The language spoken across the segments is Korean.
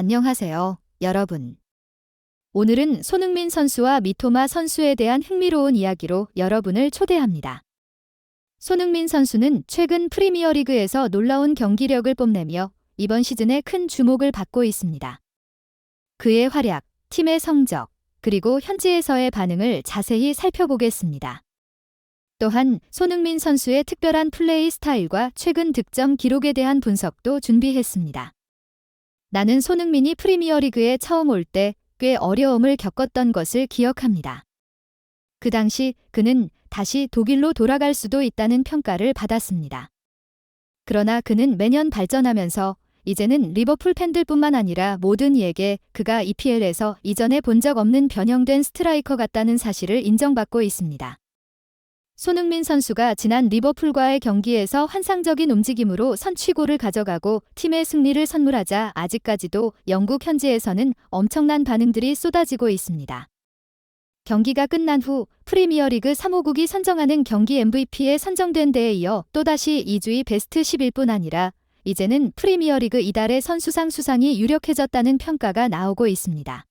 안녕하세요, 여러분. 오늘은 손흥민 선수와 미토마 선수에 대한 흥미로운 이야기로 여러분을 초대합니다. 손흥민 선수는 최근 프리미어리그에서 놀라운 경기력을 뽐내며 이번 시즌에 큰 주목을 받고 있습니다. 그의 활약, 팀의 성적, 그리고 현지에서의 반응을 자세히 살펴보겠습니다. 또한 손흥민 선수의 특별한 플레이 스타일과 최근 득점 기록에 대한 분석도 준비했습니다. 나는 손흥민이 프리미어리그에 처음 올 때 꽤 어려움을 겪었던 것을 기억합니다. 그 당시 그는 다시 독일로 돌아갈 수도 있다는 평가를 받았습니다. 그러나 그는 매년 발전하면서 이제는 리버풀 팬들뿐만 아니라 모든 이에게 그가 EPL에서 이전에 본 적 없는 변형된 스트라이커 같다는 사실을 인정받고 있습니다. 손흥민 선수가 지난 리버풀과의 경기에서 환상적인 움직임으로 선취골을 가져가고 팀의 승리를 선물하자 아직까지도 영국 현지에서는 엄청난 반응들이 쏟아지고 있습니다. 경기가 끝난 후 프리미어리그 3호국이 선정하는 경기 MVP에 선정된 데에 이어 또다시 2주의 베스트 11뿐 아니라 이제는 프리미어리그 이달의 선수상 수상이 유력해졌다는 평가가 나오고 있습니다.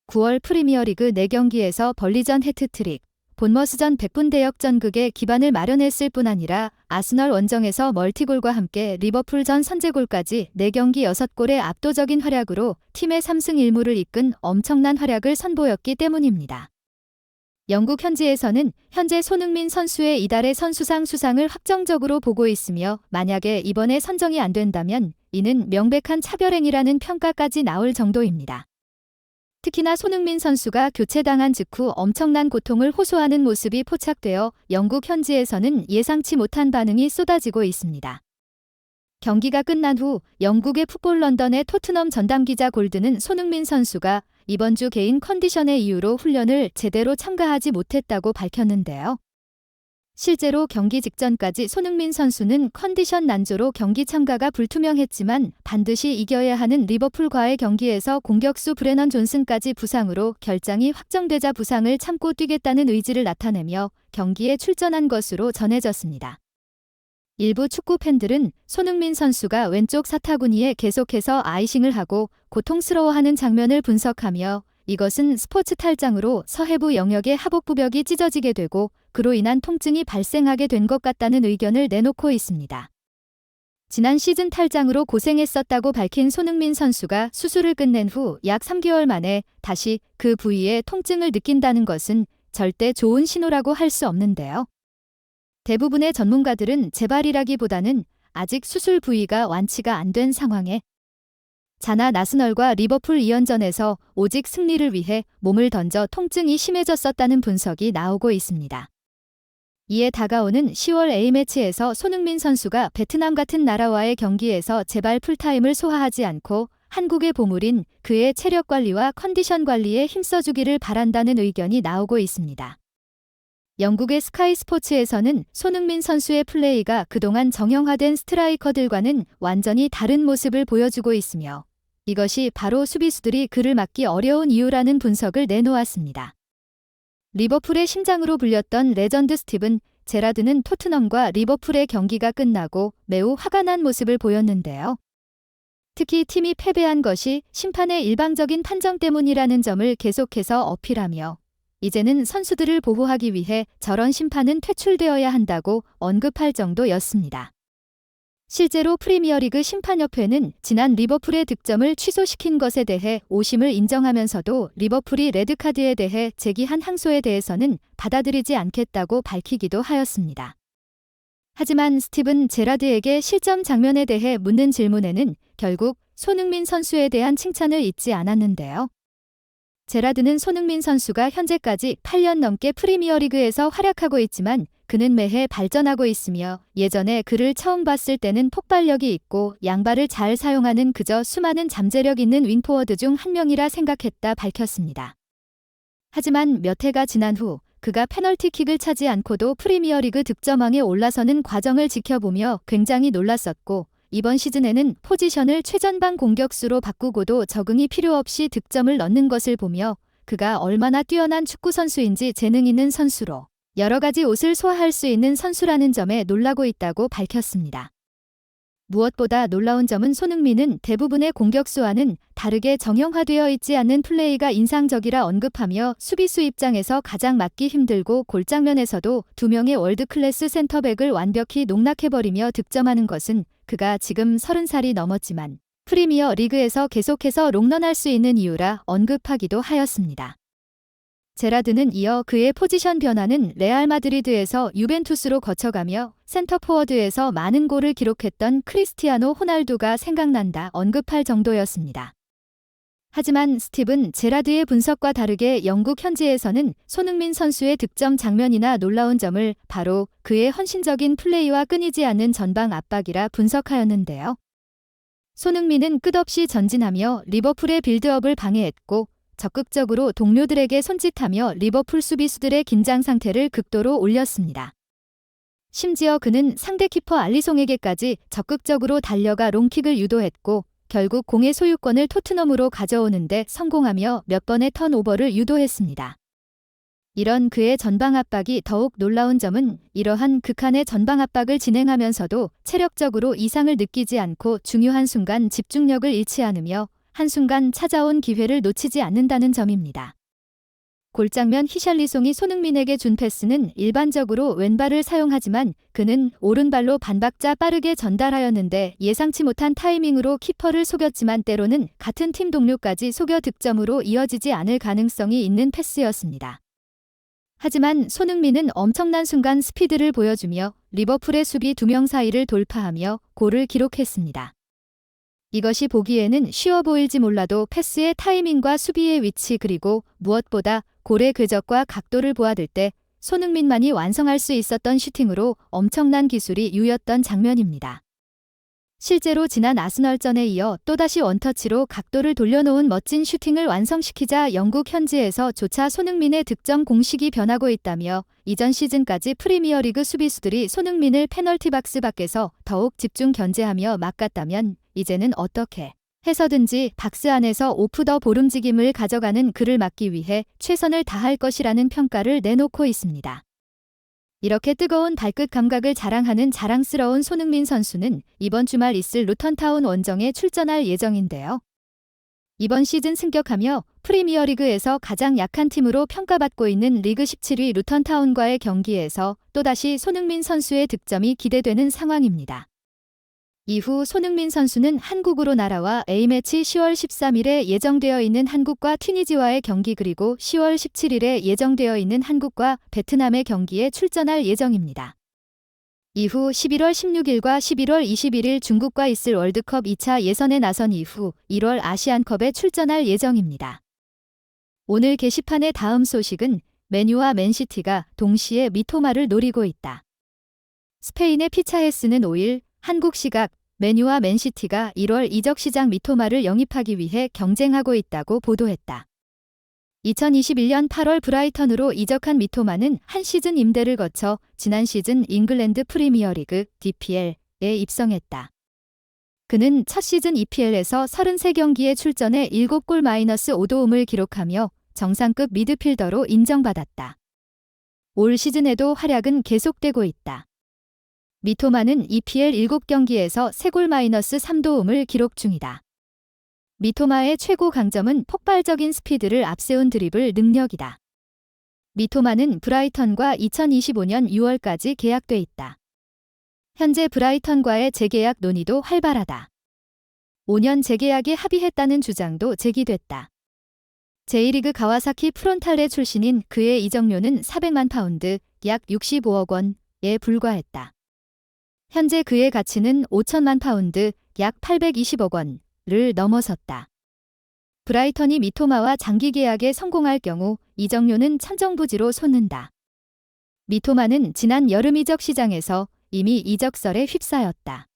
9월 프리미어리그 4경기에서 벌리전 해트트릭, 본머스전 100분 대역전극의 기반을 마련했을 뿐 아니라 아스널 원정에서 멀티골과 함께 리버풀전 선제골까지 4경기 6골의 압도적인 활약으로 팀의 3승 1무를 이끈 엄청난 활약을 선보였기 때문입니다. 영국 현지에서는 현재 손흥민 선수의 이달의 선수상 수상을 확정적으로 보고 있으며 만약에 이번에 선정이 안 된다면 이는 명백한 차별행위라는 평가까지 나올 정도입니다. 특히나 손흥민 선수가 교체당한 직후 엄청난 고통을 호소하는 모습이 포착되어 영국 현지에서는 예상치 못한 반응이 쏟아지고 있습니다. 경기가 끝난 후 영국의 풋볼 런던의 토트넘 전담기자 골드는 손흥민 선수가 이번 주 개인 컨디션의 이유로 훈련을 제대로 참가하지 못했다고 밝혔는데요. 실제로 경기 직전까지 손흥민 선수는 컨디션 난조로 경기 참가가 불투명했지만 반드시 이겨야 하는 리버풀과의 경기에서 공격수 브레넌 존슨까지 부상으로 결장이 확정되자 부상을 참고 뛰겠다는 의지를 나타내며 경기에 출전한 것으로 전해졌습니다. 일부 축구 팬들은 손흥민 선수가 왼쪽 사타구니에 계속해서 아이싱을 하고 고통스러워하는 장면을 분석하며 이것은 스포츠 탈장으로 서해부 영역의 하복부벽이 찢어지게 되고 그로 인한 통증이 발생하게 된 것 같다는 의견을 내놓고 있습니다. 지난 시즌 탈장으로 고생했었다고 밝힌 손흥민 선수가 수술을 끝낸 후 약 3개월 만에 다시 그 부위에 통증을 느낀다는 것은 절대 좋은 신호라고 할 수 없는데요. 대부분의 전문가들은 재발이라기보다는 아직 수술 부위가 완치가 안 된 상황에 자나 나스널과 리버풀 2연전에서 오직 승리를 위해 몸을 던져 통증이 심해졌었다는 분석이 나오고 있습니다. 이에 다가오는 10월 A매치에서 손흥민 선수가 베트남 같은 나라와의 경기에서 제발 풀타임을 소화하지 않고 한국의 보물인 그의 체력 관리와 컨디션 관리에 힘써주기를 바란다는 의견이 나오고 있습니다. 영국의 스카이 스포츠에서는 손흥민 선수의 플레이가 그동안 정형화된 스트라이커들과는 완전히 다른 모습을 보여주고 있으며 이것이 바로 수비수들이 그를 막기 어려운 이유라는 분석을 내놓았습니다. 리버풀의 심장으로 불렸던 레전드 스티븐 제라드는 토트넘과 리버풀의 경기가 끝나고 매우 화가 난 모습을 보였는데요. 특히 팀이 패배한 것이 심판의 일방적인 판정 때문이라는 점을 계속해서 어필하며 이제는 선수들을 보호하기 위해 저런 심판은 퇴출되어야 한다고 언급할 정도였습니다. 실제로 프리미어리그 심판협회는 지난 리버풀의 득점을 취소시킨 것에 대해 오심을 인정하면서도 리버풀이 레드카드에 대해 제기한 항소에 대해서는 받아들이지 않겠다고 밝히기도 하였습니다. 하지만 스티븐 제라드에게 실점 장면에 대해 묻는 질문에는 결국 손흥민 선수에 대한 칭찬을 잊지 않았는데요. 제라드는 손흥민 선수가 현재까지 8년 넘게 프리미어리그에서 활약하고 있지만 그는 매해 발전하고 있으며 예전에 그를 처음 봤을 때는 폭발력이 있고 양발을 잘 사용하는 그저 수많은 잠재력 있는 윙포워드 중 한 명이라 생각했다 밝혔습니다. 하지만 몇 해가 지난 후 그가 페널티킥을 차지 않고도 프리미어리그 득점왕에 올라서는 과정을 지켜보며 굉장히 놀랐었고 이번 시즌에는 포지션을 최전방 공격수로 바꾸고도 적응이 필요 없이 득점을 넣는 것을 보며 그가 얼마나 뛰어난 축구 선수인지 재능 있는 선수로 여러 가지 옷을 소화할 수 있는 선수라는 점에 놀라고 있다고 밝혔습니다. 무엇보다 놀라운 점은 손흥민은 대부분의 공격수와는 다르게 정형화되어 있지 않는 플레이가 인상적이라 언급하며 수비수 입장에서 가장 막기 힘들고 골장면에서도 2명의 월드클래스 센터백을 완벽히 농락해버리며 득점하는 것은 그가 지금 30살이 넘었지만 프리미어 리그에서 계속해서 롱런할 수 있는 이유라 언급하기도 하였습니다. 제라드는 이어 그의 포지션 변화는 레알 마드리드에서 유벤투스로 거쳐가며 센터포워드에서 많은 골을 기록했던 크리스티아노 호날두가 생각난다 언급할 정도였습니다. 하지만 스티븐 제라드의 분석과 다르게 영국 현지에서는 손흥민 선수의 득점 장면이나 놀라운 점을 바로 그의 헌신적인 플레이와 끊이지 않는 전방 압박이라 분석하였는데요. 손흥민은 끝없이 전진하며 리버풀의 빌드업을 방해했고 적극적으로 동료들에게 손짓하며 리버풀 수비수들의 긴장 상태를 극도로 올렸습니다. 심지어 그는 상대 키퍼 알리송에게까지 적극적으로 달려가 롱킥을 유도했고 결국 공의 소유권을 토트넘으로 가져오는데 성공하며 몇 번의 턴오버를 유도했습니다. 이런 그의 전방 압박이 더욱 놀라운 점은 이러한 극한의 전방 압박을 진행하면서도 체력적으로 이상을 느끼지 않고 중요한 순간 집중력을 잃지 않으며 한순간 찾아온 기회를 놓치지 않는다는 점입니다. 골장면 히샬리송이 손흥민에게 준 패스는 일반적으로 왼발을 사용하지만 그는 오른발로 반박자 빠르게 전달하였는데 예상치 못한 타이밍으로 키퍼를 속였지만 때로는 같은 팀 동료까지 속여 득점으로 이어지지 않을 가능성이 있는 패스였습니다. 하지만 손흥민은 엄청난 순간 스피드를 보여주며 리버풀의 수비 2명 사이를 돌파하며 골을 기록했습니다. 이것이 보기에는 쉬워 보일지 몰라도 패스의 타이밍과 수비의 위치 그리고 무엇보다 골의 궤적과 각도를 보아들 때 손흥민만이 완성할 수 있었던 슈팅으로 엄청난 기술이 유였던 장면입니다. 실제로 지난 아스널전에 이어 또다시 원터치로 각도를 돌려놓은 멋진 슈팅을 완성시키자 영국 현지에서조차 손흥민의 득점 공식이 변하고 있다며 이전 시즌까지 프리미어리그 수비수들이 손흥민을 페널티 박스 밖에서 더욱 집중 견제하며 막았다면 이제는 어떻게 해서든지 박스 안에서 오프 더 볼 움직임을 가져가는 그를 막기 위해 최선을 다할 것이라는 평가를 내놓고 있습니다. 이렇게 뜨거운 발끝 감각을 자랑하는 자랑스러운 손흥민 선수는 이번 주말 있을 루턴타운 원정에 출전할 예정인데요. 이번 시즌 승격하며 프리미어리그에서 가장 약한 팀으로 평가받고 있는 리그 17위 루턴타운과의 경기에서 또다시 손흥민 선수의 득점이 기대되는 상황입니다. 이후 손흥민 선수는 한국으로 날아와 A매치 10월 13일에 예정되어 있는 한국과 튀니지와의 경기 그리고 10월 17일에 예정되어 있는 한국과 베트남의 경기에 출전할 예정입니다. 이후 11월 16일과 11월 21일 중국과 있을 월드컵 2차 예선에 나선 이후 1월 아시안컵에 출전할 예정입니다. 오늘 게시판의 다음 소식은 맨유와 맨시티가 동시에 미토마를 노리고 있다. 스페인의 피차헤스는 5일 한국 시각 맨유와 맨시티가 1월 이적시장 미토마를 영입하기 위해 경쟁하고 있다고 보도했다. 2021년 8월 브라이턴으로 이적한 미토마는 한 시즌 임대를 거쳐 지난 시즌 잉글랜드 프리미어리그 DPL에 입성했다. 그는 첫 시즌 EPL에서 33경기에 출전해 7골 -5도움을 기록하며 정상급 미드필더로 인정받았다. 올 시즌에도 활약은 계속되고 있다. 미토마는 EPL 7경기에서 3골 -3도움을 기록 중이다. 미토마의 최고 강점은 폭발적인 스피드를 앞세운 드리블 능력이다. 미토마는 브라이턴과 2025년 6월까지 계약돼 있다. 현재 브라이턴과의 재계약 논의도 활발하다. 5년 재계약에 합의했다는 주장도 제기됐다. 제1리그 가와사키 프론탈레 출신인 그의 이적료는 400만 파운드, 약 65억 원에 불과했다. 현재 그의 가치는 5천만 파운드, 약 820억 원을 넘어섰다. 브라이턴이 미토마와 장기 계약에 성공할 경우 이적료는 천정부지로 솟는다. 미토마는 지난 여름 이적 시장에서 이미 이적설에 휩싸였다.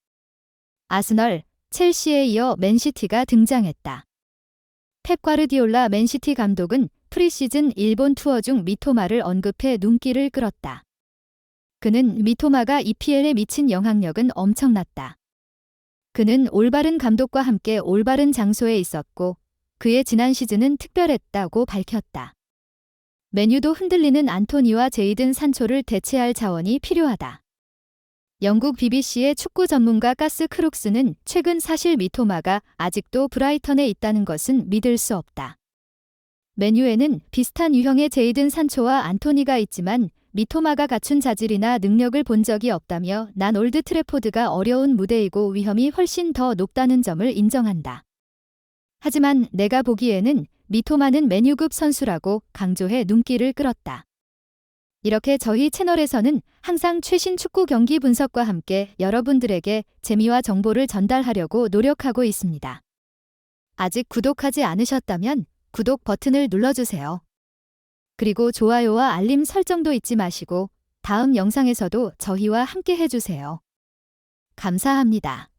아스널, 첼시에 이어 맨시티가 등장했다. 펩 과르디올라 맨시티 감독은 프리시즌 일본 투어 중 미토마를 언급해 눈길을 끌었다. 그는 미토마가 EPL에 미친 영향력은 엄청났다. 그는 올바른 감독과 함께 올바른 장소에 있었고 그의 지난 시즌은 특별했다고 밝혔다. 맨유도 흔들리는 안토니와 제이든 산초를 대체할 자원이 필요하다. 영국 BBC의 축구 전문가 가스 크룩스는 최근 사실 미토마가 아직도 브라이턴에 있다는 것은 믿을 수 없다. 맨유에는 비슷한 유형의 제이든 산초와 안토니가 있지만 미토마가 갖춘 자질이나 능력을 본 적이 없다며 난 올드 트래포드가 어려운 무대이고 위험이 훨씬 더 높다는 점을 인정한다. 하지만 내가 보기에는 미토마는 맨유급 선수라고 강조해 눈길을 끌었다. 이렇게 저희 채널에서는 항상 최신 축구 경기 분석과 함께 여러분들에게 재미와 정보를 전달하려고 노력하고 있습니다. 아직 구독하지 않으셨다면 구독 버튼을 눌러주세요. 그리고 좋아요와 알림 설정도 잊지 마시고 다음 영상에서도 저희와 함께 해주세요. 감사합니다.